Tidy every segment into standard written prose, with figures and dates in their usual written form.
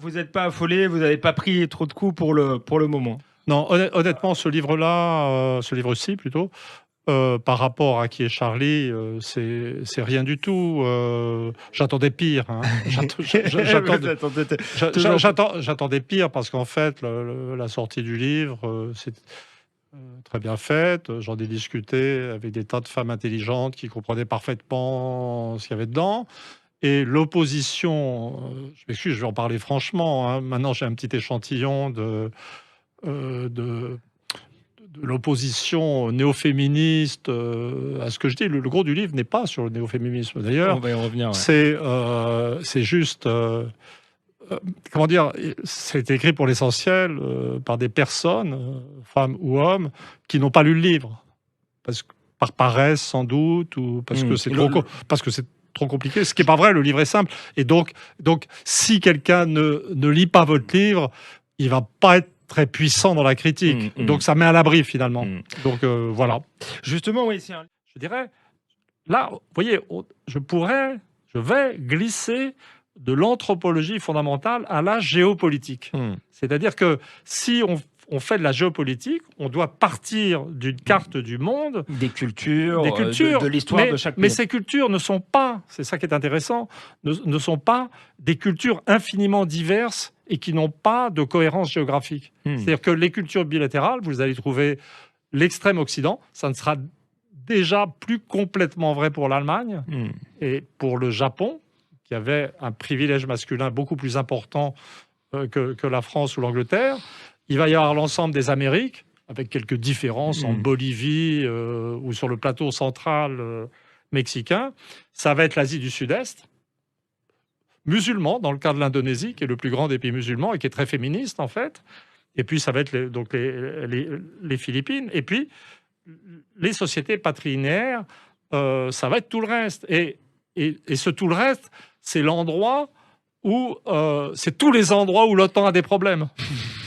vous êtes pas affolé, vous n'avez pas pris trop de coups pour le moment. Non, honnêtement, ce livre-là, ce livre-ci plutôt, par rapport à Qui est Charlie, c'est rien du tout. J'attendais pire, hein. J'attendais pire parce qu'en fait, la sortie du livre, c'est très bien faite. J'en ai discuté avec des tas de femmes intelligentes qui comprenaient parfaitement ce qu'il y avait dedans. Et l'opposition, je m'excuse, je vais en parler franchement, hein. Maintenant, j'ai un petit échantillon euh, de, de l'opposition néo-féministe à ce que je dis. Le gros du livre n'est pas sur le néo-féminisme, d'ailleurs. On va y revenir. Ouais. C'est juste... comment dire, c'est écrit pour l'essentiel par des personnes, femmes ou hommes, qui n'ont pas lu le livre. Par paresse, sans doute, ou parce que c'est trop compliqué. Ce qui n'est pas vrai, le livre est simple. Et donc si quelqu'un ne lit pas votre livre, il ne va pas être très puissant dans la critique. Donc ça met à l'abri, finalement. Donc voilà. Justement, oui, je dirais, là, vous voyez, je vais glisser de l'anthropologie fondamentale à la géopolitique. C'est-à-dire que si on fait de la géopolitique, on doit partir d'une carte du monde, des cultures, de l'histoire de chaque pays. Mais ces cultures ne sont pas, c'est ça qui est intéressant, ne sont pas des cultures infiniment diverses et qui n'ont pas de cohérence géographique. C'est-à-dire que les cultures bilatérales, vous allez trouver l'extrême Occident, ça ne sera déjà plus complètement vrai pour l'Allemagne et pour le Japon, qui avait un privilège masculin beaucoup plus important que la France ou l'Angleterre. Il va y avoir l'ensemble des Amériques, avec quelques différences en Bolivie ou sur le plateau central mexicain. Ça va être l'Asie du Sud-Est, musulman, dans le cas de l'Indonésie, qui est le plus grand des pays musulmans et qui est très féministe, en fait. Et puis, ça va être les Philippines. Et puis, les sociétés patrilinéaires, ça va être tout le reste. Et ce tout le reste, c'est l'endroit où... c'est tous les endroits où l'OTAN a des problèmes.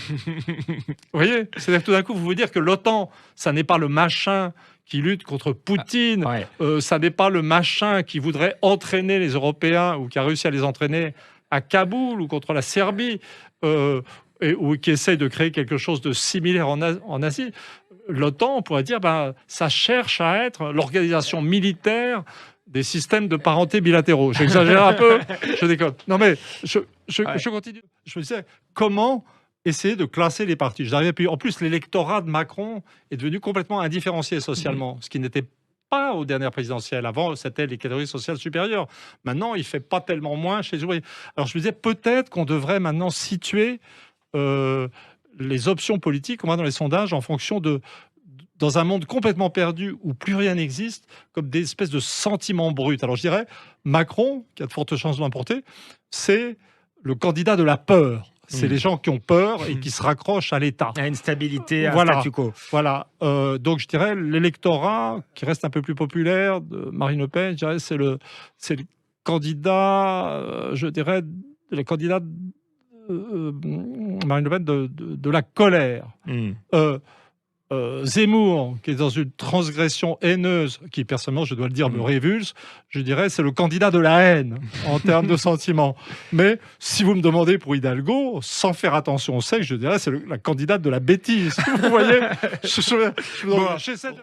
Vous voyez, c'est-à-dire que tout d'un coup, vous dire que l'OTAN, ça n'est pas le machin qui lutte contre Poutine, ça n'est pas le machin qui voudrait entraîner les Européens ou qui a réussi à les entraîner à Kaboul ou contre la Serbie, ou qui essaye de créer quelque chose de similaire en Asie. L'OTAN, on pourrait dire, ça cherche à être l'organisation militaire des systèmes de parenté bilatéraux. J'exagère un peu, je déconne. Non mais, je continue. Je me disais, comment essayer de classer les partis. Puis en plus, l'électorat de Macron est devenu complètement indifférencié socialement, ce qui n'était pas aux dernières présidentielles. Avant, c'était les catégories sociales supérieures. Maintenant, il ne fait pas tellement moins chez les ouvriers. Alors je me disais, peut-être qu'on devrait maintenant situer les options politiques, au moins dans les sondages, en fonction dans un monde complètement perdu où plus rien n'existe, comme des espèces de sentiments bruts. Alors je dirais, Macron, qui a de fortes chances de l'emporter, c'est le candidat de la peur. C'est les gens qui ont peur et qui se raccrochent à l'État. À une stabilité, à un statu quo. Voilà. Donc, je dirais, l'électorat qui reste un peu plus populaire de Marine Le Pen, je dirais, c'est le candidat, Marine Le Pen de la colère. Zemmour, qui est dans une transgression haineuse, qui personnellement, je dois le dire, me révulse, je dirais, c'est le candidat de la haine en termes de sentiments. Mais si vous me demandez pour Hidalgo, sans faire attention au sexe, je dirais, c'est la candidate de la bêtise. Vous voyez, j'essaie de...